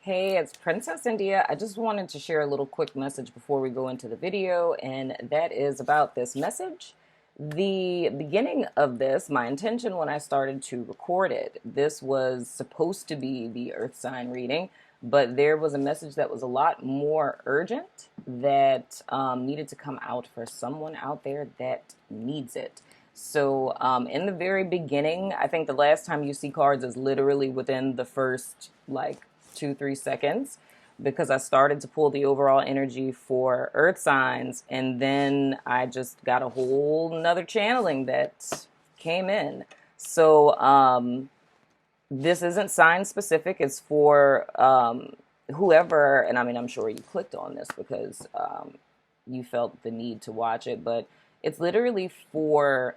Hey, it's Princess India. I just wanted to share a little quick message before we go into the video, and that is about this message. The beginning of this, my intention when I started to record it, this was supposed to be the Earth sign reading, but there was a message that was a lot more urgent that needed to come out for someone out there that needs it. So in the very beginning, I think the last time you see cards is literally within the first 2-3 seconds, because I started to pull the overall energy for earth signs, and then I just got a whole nother channeling that came in. So this isn't sign specific. It's for whoever, and I mean, I'm sure you clicked on this because you felt the need to watch it, but it's literally for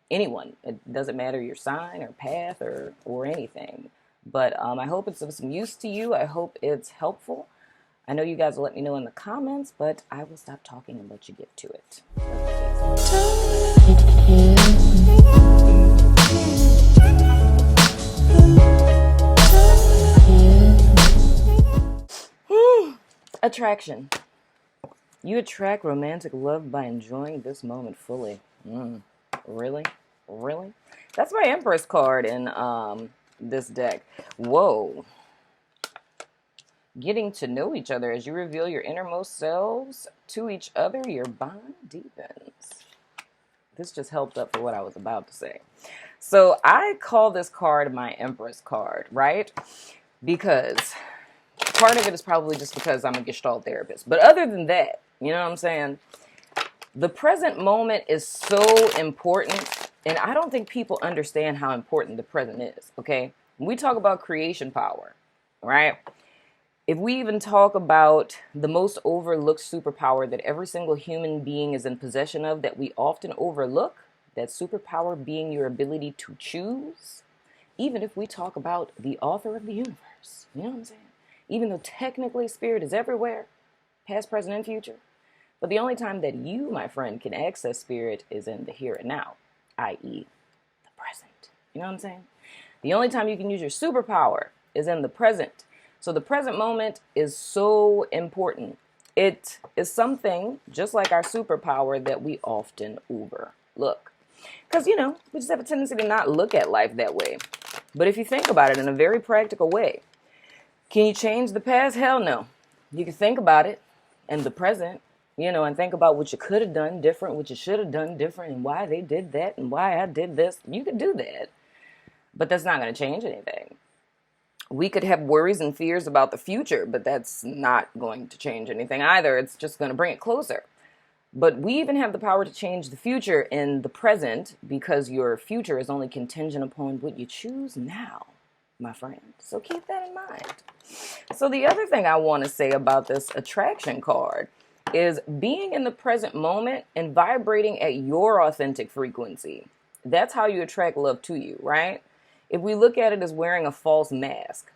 anyone. It doesn't matter your sign or path or anything. But I hope it's of some use to you. I hope it's helpful. I know you guys will let me know in the comments, but I will stop talking and let you get to it. Attraction. You attract romantic love by enjoying this moment fully. Really? Really? That's my Empress card in this deck. Whoa. Getting to know each other as you reveal your innermost selves to each other, your bond deepens. This just helped up for what I was about to say. So I call this card my Empress card, right? Because part of it is probably just because I'm a Gestalt therapist. But other than that, you know what I'm saying? The present moment is so important, and I don't think people understand how important the present is, okay? When we talk about creation power, right? If we even talk about the most overlooked superpower that every single human being is in possession of that we often overlook, that superpower being your ability to choose, even if we talk about the author of the universe, you know what I'm saying? Even though technically spirit is everywhere, past, present, and future, but the only time that you, my friend, can access spirit is in the here and now, i.e. the present. You know what I'm saying? The only time you can use your superpower is in the present. So the present moment is so important. It is something, just like our superpower, that we often overlook. Because, you know, we just have a tendency to not look at life that way. But if you think about it in a very practical way, can you change the past? Hell no. You can think about it in the present, you know, and think about what you could have done different, what you should have done different, and why they did that, and why I did this. You could do that, but that's not going to change anything. We could have worries and fears about the future, but that's not going to change anything either. It's just going to bring it closer. But we even have the power to change the future in the present, because your future is only contingent upon what you choose now, my friend. So keep that in mind. So the other thing I want to say about this attraction card is being in the present moment and vibrating at your authentic frequency. That's how you attract love to you, right? If we look at it as wearing a false mask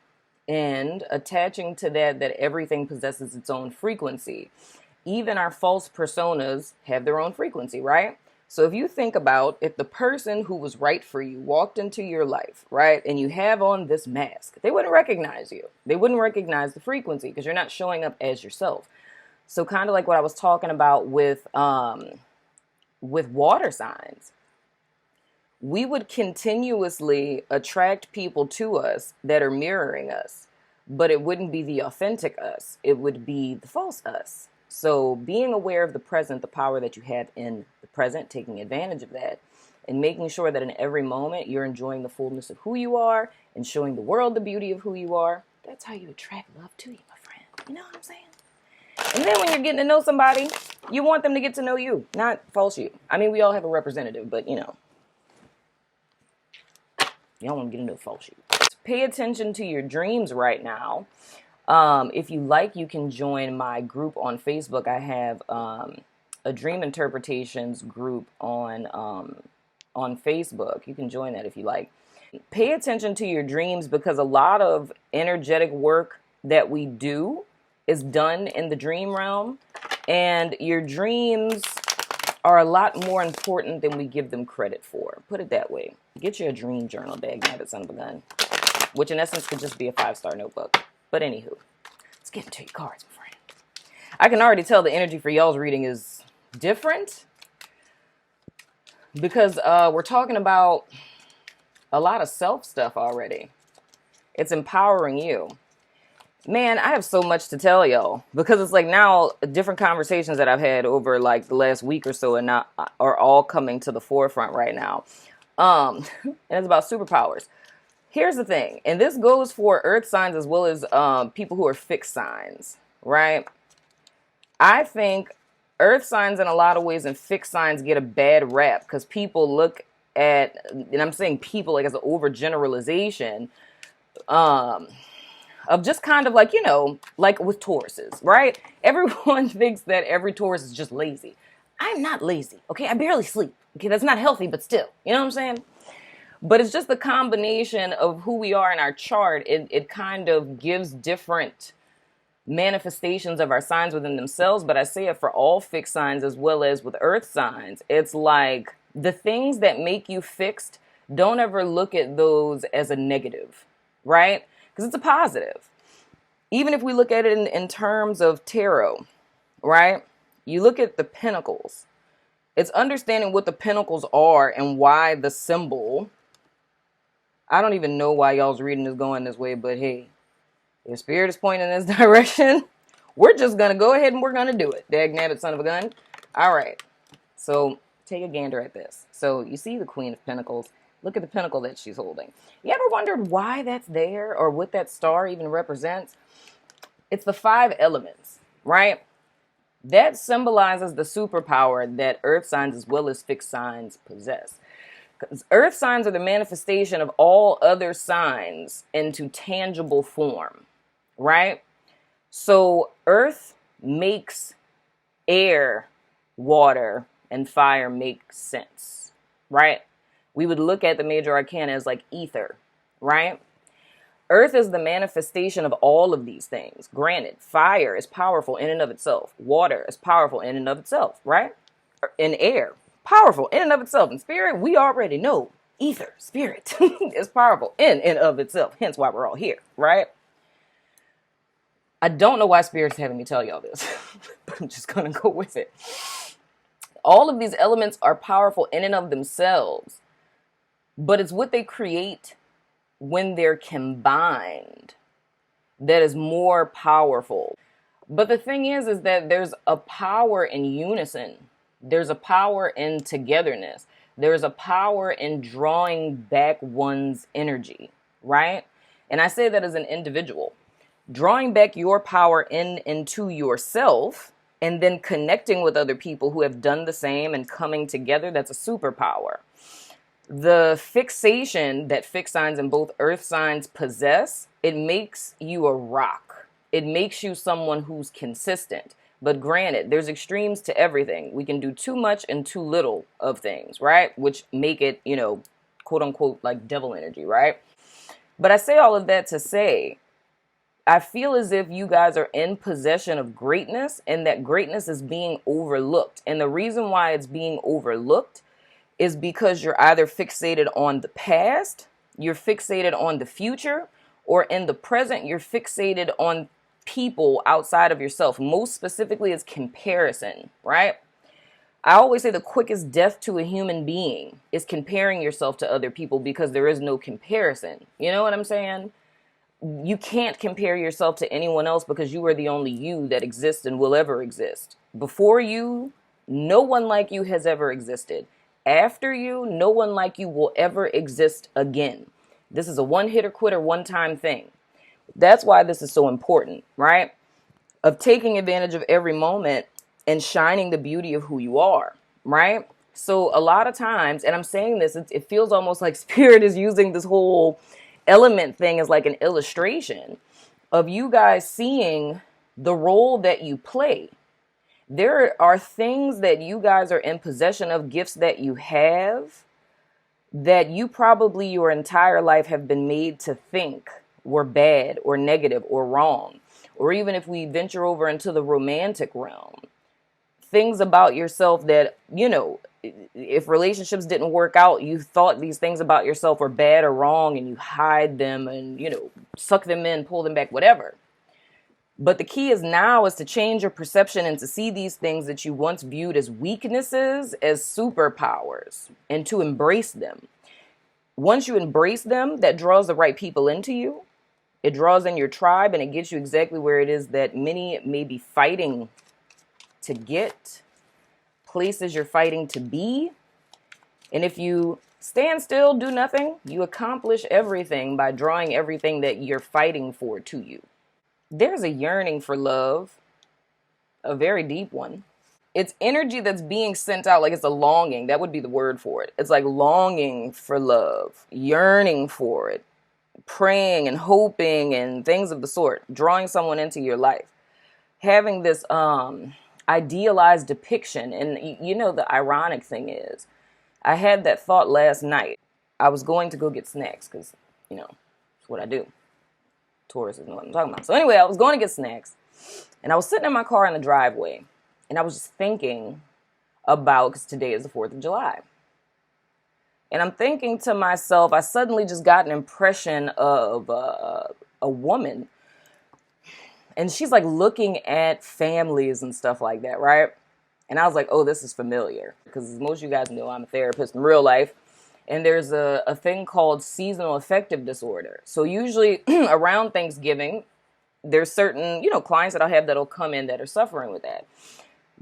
and attaching to that everything possesses its own frequency, even our false personas have their own frequency, right? So if you think about if the person who was right for you walked into your life, right, and you have on this mask, they wouldn't recognize you. They wouldn't recognize the frequency because you're not showing up as yourself. So kind of like what I was talking about with water signs. We would continuously attract people to us that are mirroring us, but it wouldn't be the authentic us. It would be the false us. So being aware of the present, the power that you have in the present, taking advantage of that, and making sure that in every moment you're enjoying the fullness of who you are and showing the world the beauty of who you are, that's how you attract love to you, my friend. You know what I'm saying? And then when you're getting to know somebody, you want them to get to know you, not false you. I mean, we all have a representative, but you know, you don't want to get into a false you. Pay attention to your dreams right now. If you like, you can join my group on Facebook. I have a dream interpretations group on Facebook. You can join that if you like. Pay attention to your dreams, because a lot of energetic work that we do is done in the dream realm, and your dreams are a lot more important than we give them credit for. Put it that way. Get you a dream journal, dagnabbit son of a gun, which in essence could just be a 5-star notebook. But anywho, let's get into your cards, my friend. I can already tell the energy for y'all's reading is different because we're talking about a lot of self stuff already. It's empowering you. Man, I have so much to tell y'all because it's like now different conversations that I've had over like the last week or so and now are all coming to the forefront right now. And it's about superpowers. Here's the thing, and this goes for earth signs as well as people who are fixed signs, right? I think earth signs in a lot of ways and fixed signs get a bad rap because people look at, and I'm saying people like as an overgeneralization, of just kind of like, you know, like with Tauruses, right? Everyone thinks that every Taurus is just lazy. I'm not lazy, okay? I barely sleep. Okay, that's not healthy, but still, you know what I'm saying? But it's just the combination of who we are in our chart. It kind of gives different manifestations of our signs within themselves. But I say it for all fixed signs as well as with earth signs. It's like the things that make you fixed, don't ever look at those as a negative, right? Because it's a positive. Even if we look at it in terms of tarot, right? You look at the pentacles. It's understanding what the pentacles are and why the symbol. I don't even know why y'all's reading is going this way, but hey, if spirit is pointing in this direction, we're just going to go ahead and we're going to do it. Dagnabbit, son of a gun. All right. So take a gander at this. So you see the Queen of Pentacles. Look at the pentacle that she's holding. You ever wondered why that's there or what that star even represents? It's the 5 elements, right? That symbolizes the superpower that earth signs as well as fixed signs possess. Because earth signs are the manifestation of all other signs into tangible form, right? So earth makes air, water, and fire make sense, right? We would look at the major arcana as like ether, right? Earth is the manifestation of all of these things. Granted, fire is powerful in and of itself. Water is powerful in and of itself, right? And air, powerful in and of itself. And spirit, we already know ether, spirit is powerful in and of itself. Hence why we're all here, right? I don't know why spirit's having me tell y'all this, but I'm just going to go with it. All of these elements are powerful in and of themselves, but it's what they create when they're combined that is more powerful. But the thing is that there's a power in unison. There's a power in togetherness. There's a power in drawing back one's energy, right? And I say that as an individual. Drawing back your power into yourself and then connecting with other people who have done the same and coming together, that's a superpower. The fixation that fixed signs and both earth signs possess, it makes you a rock. It makes you someone who's consistent. But granted, there's extremes to everything. We can do too much and too little of things, right? Which make it, you know, quote unquote, like devil energy, right? But I say all of that to say, I feel as if you guys are in possession of greatness and that greatness is being overlooked. And the reason why it's being overlooked is because you're either fixated on the past, you're fixated on the future, or in the present, you're fixated on people outside of yourself. Most specifically is comparison, right? I always say the quickest death to a human being is comparing yourself to other people because there is no comparison. You know what I'm saying? You can't compare yourself to anyone else because you are the only you that exists and will ever exist. Before you, no one like you has ever existed. After you, no one like you will ever exist again. This is a one-hitter quitter, one-time thing. That's why this is so important, right? Of taking advantage of every moment and shining the beauty of who you are, right? So a lot of times, and I'm saying this, it feels almost like spirit is using this whole element thing as like an illustration of you guys seeing the role that you play. There are things that you guys are in possession of, gifts that you have, that you probably your entire life have been made to think were bad or negative or wrong. Or even if we venture over into the romantic realm, things about yourself that, you know, if relationships didn't work out, you thought these things about yourself were bad or wrong, and you hide them and, suck them in, pull them back, whatever. But the key is now is to change your perception and to see these things that you once viewed as weaknesses as superpowers and to embrace them. Once you embrace them, that draws the right people into you. It draws in your tribe, and it gets you exactly where it is that many may be fighting to get, places you're fighting to be. And if you stand still, do nothing, you accomplish everything by drawing everything that you're fighting for to you. There's a yearning for love, a very deep one. It's energy that's being sent out, like it's a longing. That would be the word for it. It's like longing for love, yearning for it, praying and hoping and things of the sort, drawing someone into your life, having this idealized depiction. And the ironic thing is, I had that thought last night. I was going to go get snacks because, it's what I do. Taurus is what I'm talking about. So anyway, I was going to get snacks, and I was sitting in my car in the driveway, and I was just thinking about, because today is the 4th of July. And I'm thinking to myself, I suddenly just got an impression of a woman, and she's like looking at families and stuff like that, right? And I was like, oh, this is familiar, because as most of you guys know, I'm a therapist in real life. And there's a thing called seasonal affective disorder. So usually around Thanksgiving, there's certain, clients that I have that'll come in that are suffering with that.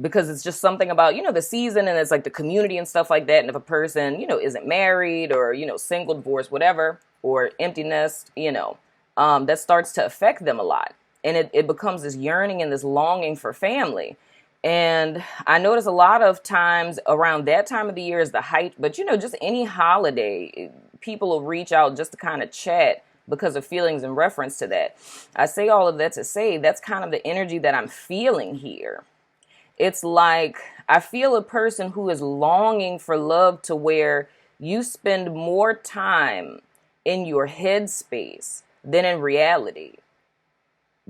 Because it's just something about, the season, and it's like the community and stuff like that. And if a person, isn't married or, single, divorced, whatever, or empty nest, that starts to affect them a lot. And it becomes this yearning and this longing for family. And I notice a lot of times around that time of the year is the height, but just any holiday, people will reach out just to kind of chat because of feelings in reference to that. I say all of that to say that's kind of the energy that I'm feeling here. It's like I feel a person who is longing for love to where you spend more time in your head space than in reality.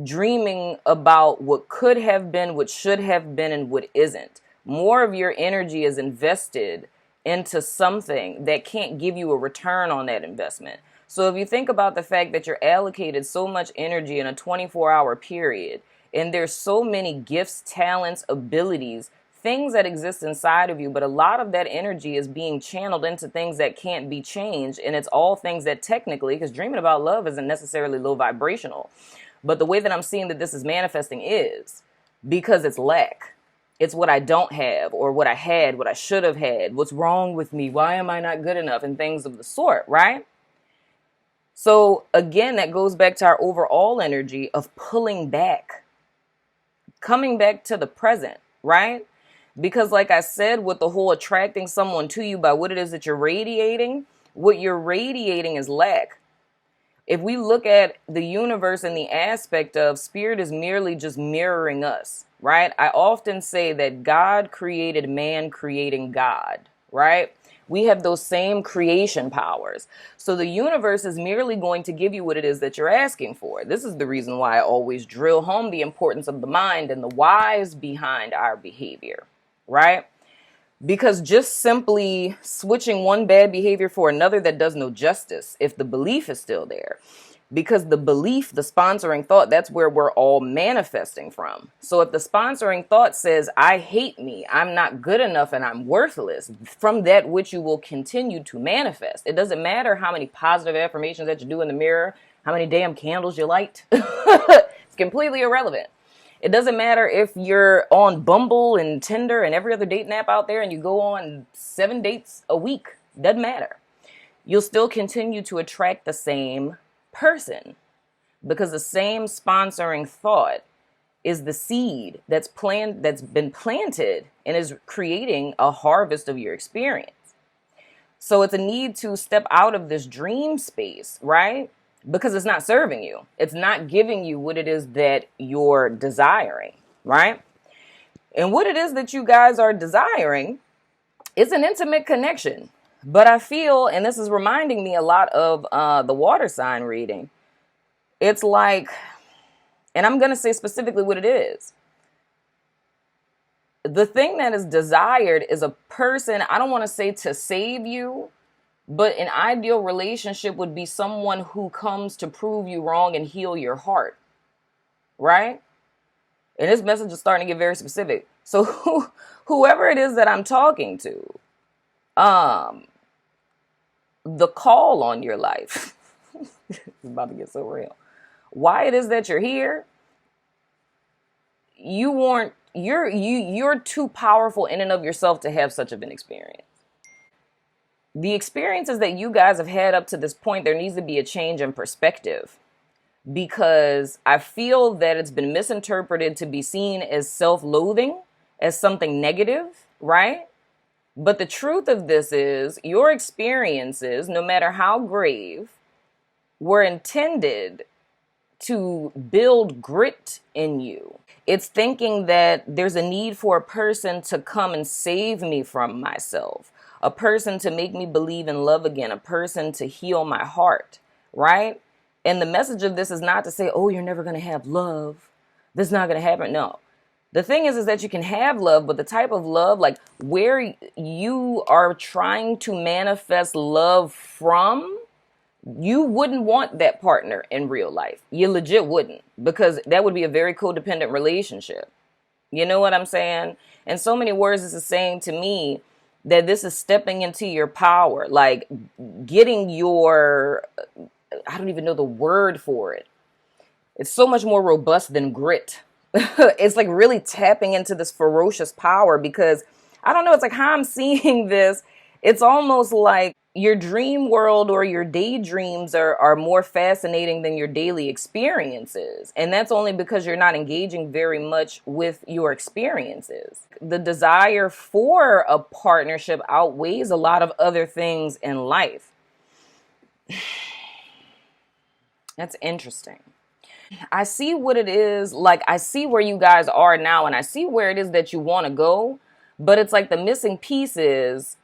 Dreaming about what could have been, what should have been, and what isn't. More of your energy is invested into something that can't give you a return on that investment. So if you think about the fact that you're allocated so much energy in a 24-hour period, and there's so many gifts, talents, abilities, things that exist inside of you, but a lot of that energy is being channeled into things that can't be changed, and it's all things that technically, because dreaming about love isn't necessarily low vibrational. But the way that I'm seeing that this is manifesting is because it's lack. It's what I don't have, or what I had, what I should have had. What's wrong with me? Why am I not good enough? And things of the sort, right? So again, that goes back to our overall energy of pulling back, coming back to the present, right? Because like I said, with the whole attracting someone to you by what it is that you're radiating, what you're radiating is lack. If we look at the universe and the aspect of spirit is merely just mirroring us, right? I often say that God created man creating God, right? We have those same creation powers. So the universe is merely going to give you what it is that you're asking for. This is the reason why I always drill home the importance of the mind and the whys behind our behavior, right? Because just simply switching one bad behavior for another, that does no justice if the belief is still there. Because the belief, the sponsoring thought, that's where we're all manifesting from. So if the sponsoring thought says, I hate me, I'm not good enough, and I'm worthless, from that which you will continue to manifest. It doesn't matter how many positive affirmations that you do in the mirror, how many damn candles you light. It's completely irrelevant. It doesn't matter if you're on Bumble and Tinder and every other dating app out there and you go on 7 dates a week. Doesn't matter. You'll still continue to attract the same person because the same sponsoring thought is the seed that's been planted and is creating a harvest of your experience. So it's a need to step out of this dream space, right? Because it's not serving you. It's not giving you what it is that you're desiring, right? And what it is that you guys are desiring is an intimate connection. But I feel, and this is reminding me a lot of the water sign reading. It's like, and I'm going to say specifically what it is. the thing that is desired is a person, I don't want to say to save you, but an ideal relationship would be someone who comes to prove you wrong and heal your heart, right? And this message is starting to get very specific. So whoever it is that I'm talking to, the call on your life, it's about to get so real. Why it is that you're here, you're too powerful in and of yourself to have such of an experience. The experiences that you guys have had up to this point, there needs to be a change in perspective, because I feel that it's been misinterpreted to be seen as self-loathing, as something negative, right? But the truth of this is your experiences, no matter how grave, were intended to build grit in you. It's thinking that there's a need for a person to come and save me from myself, a person to make me believe in love again, a person to heal my heart, right? And the message of this is not to say, oh, you're never going to have love. This is not going to happen. No. The thing is that you can have love, but the type of love, like where you are trying to manifest love from, you wouldn't want that partner in real life. You legit wouldn't, because that would be a very codependent relationship. You know what I'm saying? In so many words, this is saying to me that this is stepping into your power, like getting your, I don't even know the word for it. It's so much more robust than grit. It's like really tapping into this ferocious power, because I don't know, it's like how I'm seeing this. It's almost like your dream world or your daydreams are more fascinating than your daily experiences. And that's only because you're not engaging very much with your experiences. The desire for a partnership outweighs a lot of other things in life. That's interesting. I see what it is. Like, I see where you guys are now, and I see where it is that you want to go. But it's like the missing piece is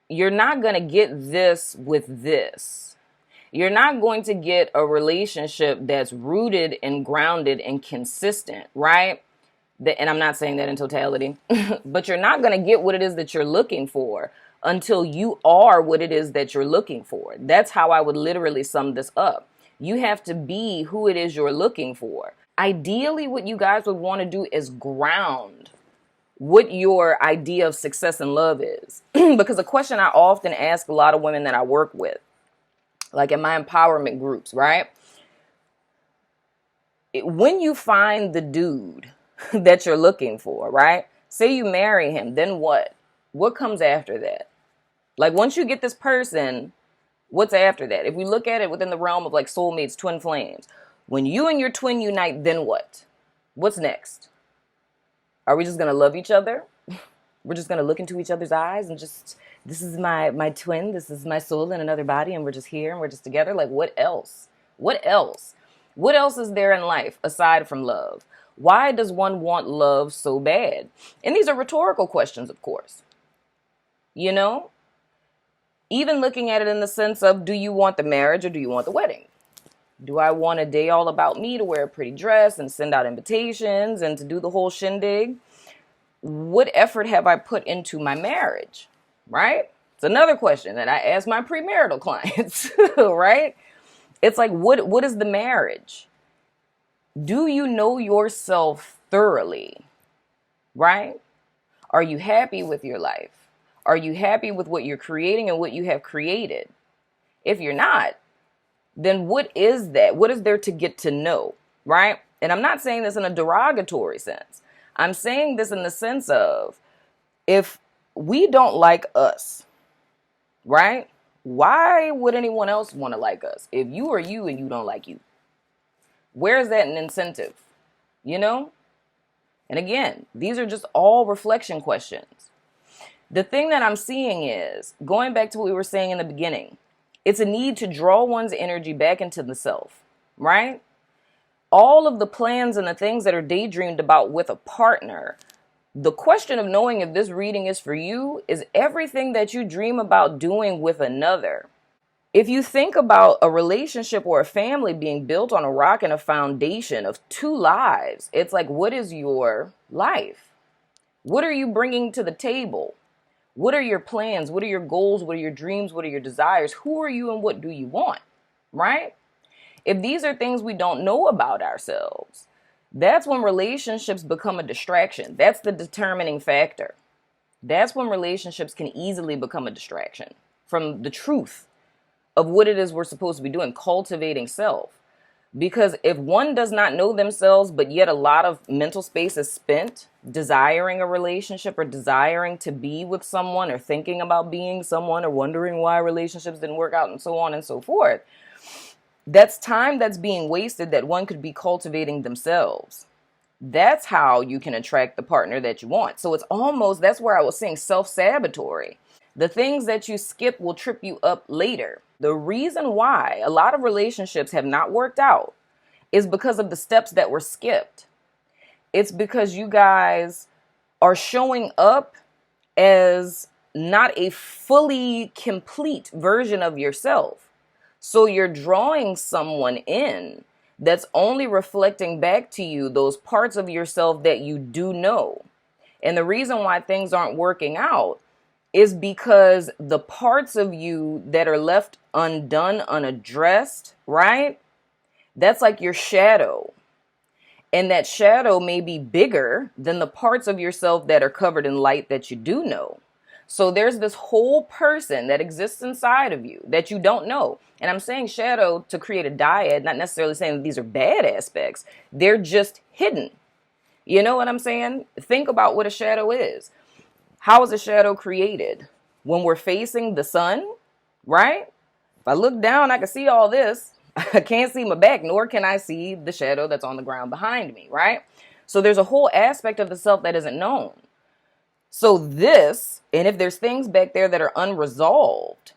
you're not going to get this with this. You're not going to get a relationship that's rooted and grounded and consistent, right? And I'm not saying that in totality, but you're not going to get what it is that you're looking for until you are what it is that you're looking for. That's how I would literally sum this up. You have to be who it is you're looking for. Ideally, what you guys would want to do is ground what your idea of success and love is. Because a question I often ask a lot of women that I work with, like in my empowerment groups, right? When you find the dude that you're looking for, right? Say you marry him, then what? What comes after that? Like once you get this person, what's after that? If we look at it within the realm of like soulmates, twin flames, when you and your twin unite, then what? What's next? Are we just going to love each other? We're just going to look into each other's eyes and just, this is my twin, this is my soul in another body, and we're just here and we're just together? Like, what else? What else? What else is there in life aside from love? Why does one want love so bad? And these are rhetorical questions, of course. You know? Even looking at it in the sense of, do you want the marriage or do you want the wedding? Do I want a day all about me to wear a pretty dress and send out invitations and to do the whole shindig? What effort have I put into my marriage? Right? It's another question that I ask my premarital clients, right? It's like, what is the marriage? Do you know yourself thoroughly? Right? Are you happy with your life? Are you happy with what you're creating and what you have created? If you're not, then what is that? What is there to get to know, right? And I'm not saying this in a derogatory sense. I'm saying this in the sense of, if we don't like us, right? Why would anyone else want to like us? If you are you and you don't like you, where's that an incentive? You know? And again, these are just all reflection questions. The thing that I'm seeing is, going back to what we were saying in the beginning, it's a need to draw one's energy back into the self, right? All of the plans and the things that are daydreamed about with a partner, the question of knowing if this reading is for you is everything that you dream about doing with another. If you think about a relationship or a family being built on a rock and a foundation of two lives, it's like, what is your life? What are you bringing to the table? What are your plans? What are your goals? What are your dreams? What are your desires? Who are you and what do you want? Right? If these are things we don't know about ourselves, that's when relationships become a distraction. That's the determining factor. That's when relationships can easily become a distraction from the truth of what it is we're supposed to be doing, cultivating self. Because if one does not know themselves, but yet a lot of mental space is spent desiring a relationship or desiring to be with someone or thinking about being someone or wondering why relationships didn't work out and so on and so forth, that's time that's being wasted that one could be cultivating themselves. That's how you can attract the partner that you want. So it's almost, that's where I was saying self-sabotatory. The things that you skip will trip you up later. The reason why a lot of relationships have not worked out is because of the steps that were skipped. It's because you guys are showing up as not a fully complete version of yourself. So you're drawing someone in that's only reflecting back to you those parts of yourself that you do know. And the reason why things aren't working out is because the parts of you that are left undone, unaddressed, right? That's like your shadow. And that shadow may be bigger than the parts of yourself that are covered in light that you do know. So there's this whole person that exists inside of you that you don't know. And I'm saying shadow to create a dyad, not necessarily saying that these are bad aspects. They're just hidden. You know what I'm saying? Think about what a shadow is. How is a shadow created? When we're facing the sun, right? If I look down, I can see all this. I can't see my back, nor can I see the shadow that's on the ground behind me, right? So there's a whole aspect of the self that isn't known. So this, and if there's things back there that are unresolved,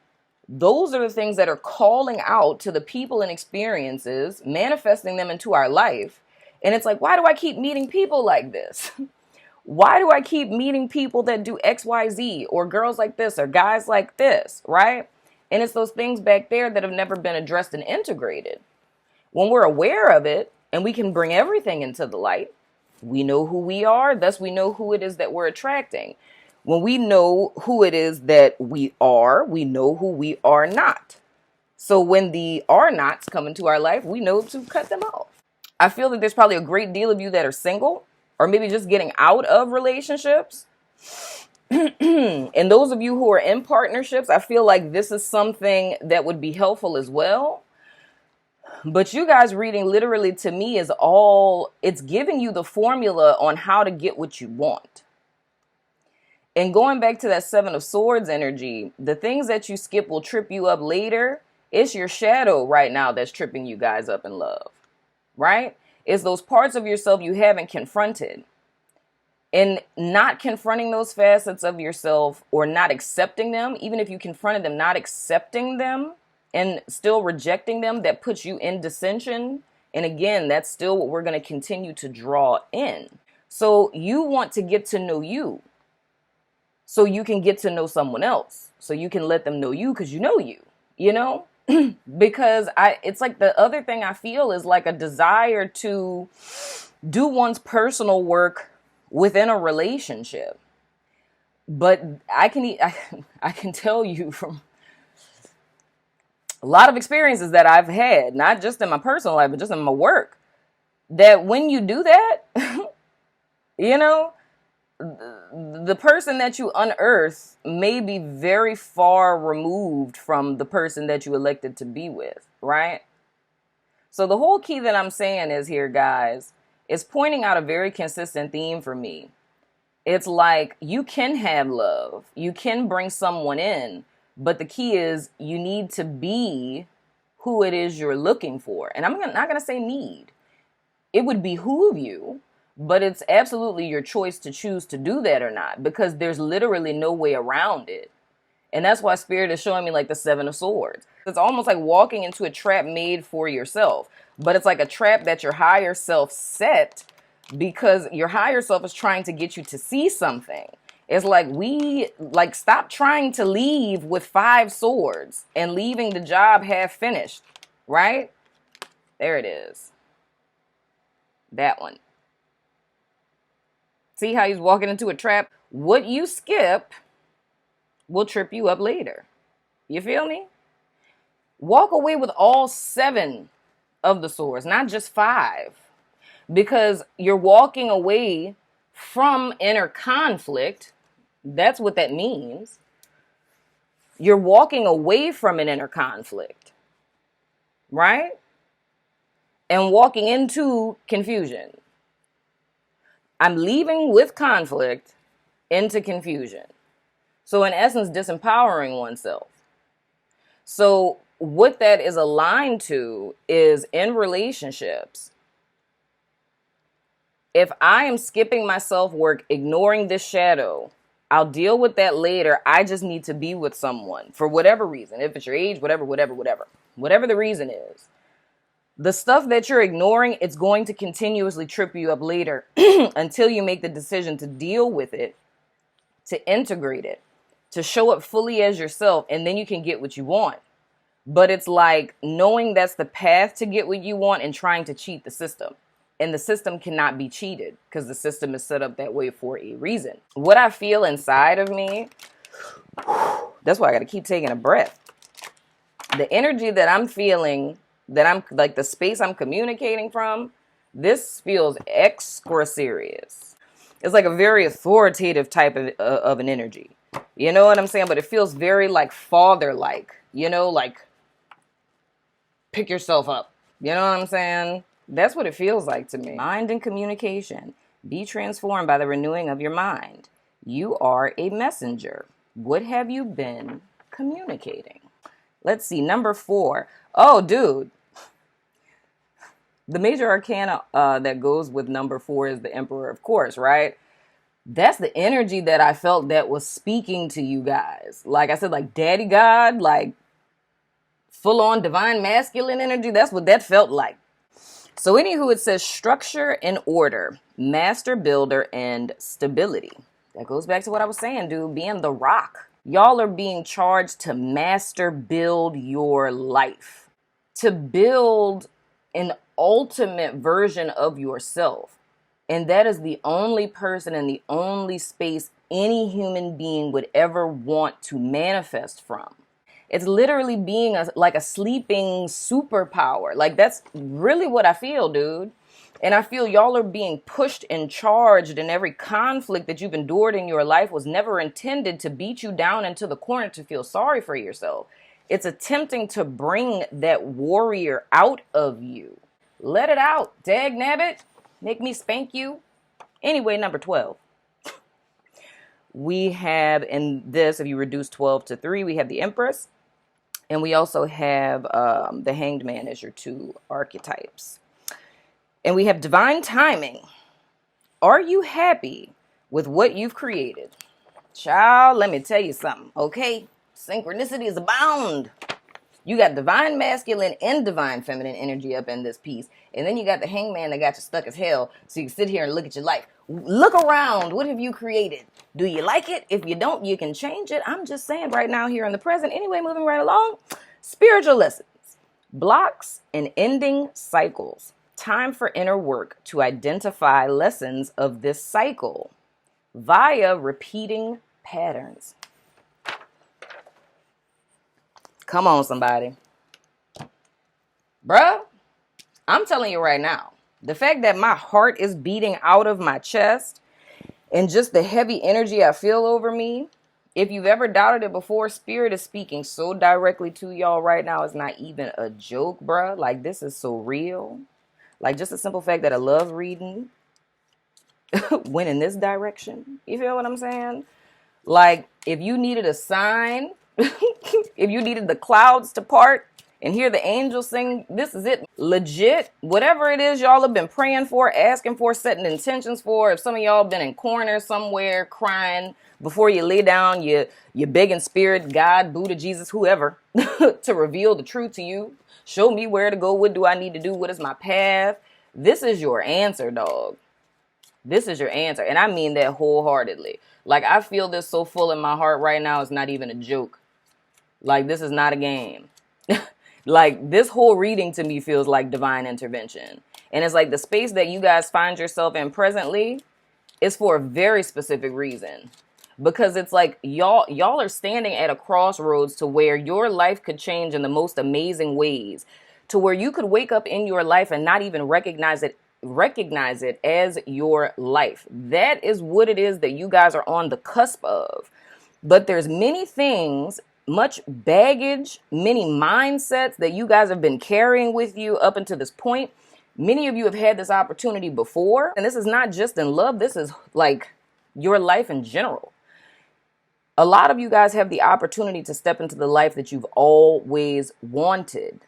those are the things that are calling out to the people and experiences, manifesting them into our life. And it's like, why do I keep meeting people like this? Why do I keep meeting people that do X, Y, Z, or girls like this, or guys like this, right? And it's those things back there that have never been addressed and integrated. When we're aware of it and we can bring everything into the light, we know who we are, thus we know who it is that we're attracting. When we know who it is that we are, we know who we are not. So when the are nots come into our life, we know to cut them off. I feel that there's probably a great deal of you that are single or maybe just getting out of relationships. And those of you who are in partnerships, I feel like this is something that would be helpful as well. But you guys reading literally to me is it's giving you the formula on how to get what you want. And going back to that Seven of Swords energy, the things that you skip will trip you up later. It's your shadow right now that's tripping you guys up in love, right? It's those parts of yourself you haven't confronted. And not confronting those facets of yourself or not accepting them, even if you confronted them, not accepting them and still rejecting them, that puts you in dissension. And again, that's still what we're going to continue to draw in. So you want to get to know you so you can get to know someone else, so you can let them know you because you know you know, because it's like the other thing I feel is like a desire to do one's personal work within a relationship. But I can tell you from a lot of experiences that I've had, not just in my personal life, but just in my work, that when you do that, you know, the person that you unearth may be very far removed from the person that you elected to be with, right? So the whole key that I'm saying is here, guys, is pointing out a very consistent theme for me. It's like you can have love, you can bring someone in, but the key is you need to be who it is you're looking for. And I'm not going to say need. It would behoove you, but it's absolutely your choice to choose to do that or not, because there's literally no way around it. And that's why Spirit is showing me like the Seven of Swords. It's almost like walking into a trap made for yourself, but it's like a trap that your higher self set because your higher self is trying to get you to see something. It's like stop trying to leave with 5 swords and leaving the job half finished, right? There it is. That one. See how he's walking into a trap? What you skip will trip you up later. You feel me? Walk away with all 7 of the swords, not just 5. Because you're walking away from inner conflict. That's what that means. You're walking away from an inner conflict, right? And walking into confusion. I'm leaving with conflict into confusion. So in essence, disempowering oneself. So what that is aligned to is in relationships. If I am skipping my self-work, ignoring this shadow, I'll deal with that later. I just need to be with someone for whatever reason. If it's your age, whatever the reason is. The stuff that you're ignoring, it's going to continuously trip you up later until you make the decision to deal with it, to integrate it, to show up fully as yourself, and then you can get what you want. But it's like knowing that's the path to get what you want and trying to cheat the system. And the system cannot be cheated because the system is set up that way for a reason. What I feel inside of me, that's why I got to keep taking a breath. The energy that I'm feeling, that I'm like the space I'm communicating from, this feels extra serious. It's like a very authoritative type of an energy. You know what I'm saying? But it feels very like father-like, you know, like pick yourself up. You know what I'm saying? That's what it feels like to me. Mind and communication. Be transformed by the renewing of your mind. You are a messenger. What have you been communicating? Let's see. Number 4. Oh, dude. The major arcana that goes with number 4 is the Emperor, of course, right? That's the energy that I felt that was speaking to you guys. Like I said, like Daddy God, like full on divine masculine energy. That's what that felt like. So anywho, it says structure and order, master builder and stability. That goes back to what I was saying, dude, being the rock. Y'all are being charged to master build your life, to build an ultimate version of yourself. And that is the only person and the only space any human being would ever want to manifest from. It's literally being like a sleeping superpower. Like that's really what I feel, dude. And I feel y'all are being pushed and charged, and every conflict that you've endured in your life was never intended to beat you down into the corner to feel sorry for yourself. It's attempting to bring that warrior out of you. Let it out, dag nabbit. Make me spank you. Anyway, number 12. We have in this, if you reduce 12 to 3, we have the Empress. And we also have the Hanged Man as your 2 archetypes. And we have divine timing. Are you happy with what you've created? Child, let me tell you something, okay? Synchronicities abound. You got divine masculine and divine feminine energy up in this piece. And then you got the Hangman that got you stuck as hell. So you can sit here and look at your life. Look around. What have you created? Do you like it? If you don't, you can change it. I'm just saying right now here in the present. Anyway, moving right along. Spiritual lessons. Blocks and ending cycles. Time for inner work to identify lessons of this cycle via repeating patterns. Come on, somebody. Bruh, I'm telling you right now, the fact that my heart is beating out of my chest and just the heavy energy I feel over me, if you've ever doubted it before, Spirit is speaking so directly to y'all right now. It's not even a joke, bruh. Like, this is so real. Like, just the simple fact that I love reading went in this direction. You feel what I'm saying? Like, if you needed a sign, if you needed the clouds to part and hear the angels sing, this is it. Legit, whatever it is y'all have been praying for, asking for, setting intentions for. If some of y'all been in corners somewhere crying before you lay down, you're begging Spirit, God, Buddha, Jesus, whoever, to reveal the truth to you. Show me where to go. What do I need to do? What is my path? This is your answer, dog. This is your answer. And I mean that wholeheartedly. Like, I feel this so full in my heart right now. It's not even a joke. Like, this is not a game. Like, this whole reading to me feels like divine intervention. And it's like the space that you guys find yourself in presently. it's for a very specific reason. Because it's like y'all are standing at a crossroads to where your life could change in the most amazing ways, to where you could wake up in your life and not even recognize it as your life. That is what it is that you guys are on the cusp of. But there's many things, much baggage, many mindsets that you guys have been carrying with you up until this point. Many of you have had this opportunity before, and this is not just in love, this is like your life in general. A lot of you guys have the opportunity to step into the life that you've always wanted.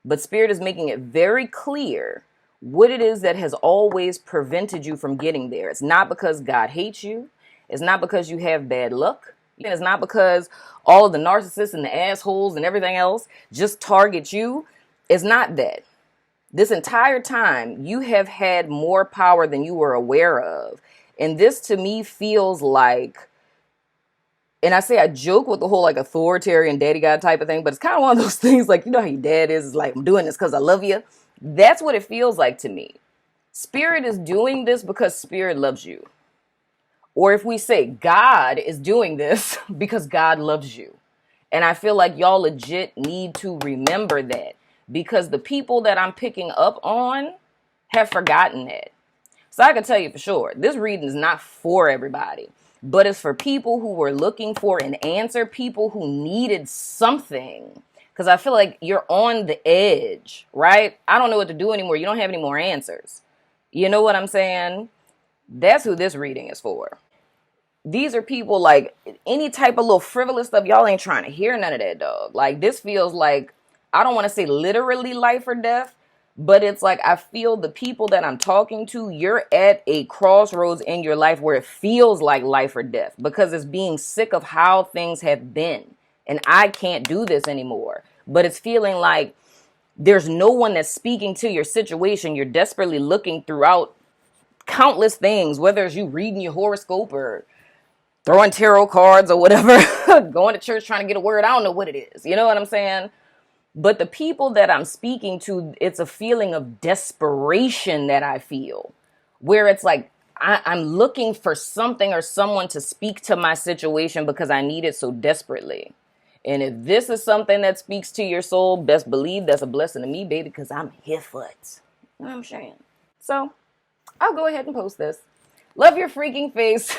But Spirit is making it very clear what it is that has always prevented you from getting there. It's not because God hates you. It's not because you have bad luck. It's not because all of the narcissists and the assholes and everything else just target you. It's not that. This entire time, you have had more power than you were aware of. And this to me feels like, and I joke with the whole like authoritarian daddy God type of thing, but it's kind of one of those things like, you know how your dad is like, I'm doing this because I love you. That's what it feels like to me. Spirit is doing this because Spirit loves you. Or if we say God is doing this because God loves you. And I feel like y'all legit need to remember that, because the people that I'm picking up on have forgotten that. So I can tell you for sure, this reading is not for everybody. But it's for people who were looking for an answer, people who needed something. Because I feel like you're on the edge, right? I don't know what to do anymore. You don't have any more answers. You know what I'm saying? That's who this reading is for. These are people like any type of little frivolous stuff. Y'all ain't trying to hear none of that, dog. Like this feels like, I don't want to say literally life or death, but it's like I feel the people that I'm talking to, you're at a crossroads in your life where it feels like life or death, because it's being sick of how things have been. And I can't do this anymore. But it's feeling like there's no one that's speaking to your situation. You're desperately looking throughout countless things, whether it's you reading your horoscope or throwing tarot cards or whatever, going to church trying to get a word. I don't know what it is. You know what I'm saying? But the people that I'm speaking to, it's a feeling of desperation that I feel, where it's like I'm looking for something or someone to speak to my situation because I need it so desperately. And if this is something that speaks to your soul, best believe that's a blessing to me, baby, because I'm here for it. You know what I'm saying? So I'll go ahead and post this. Love your freaking face.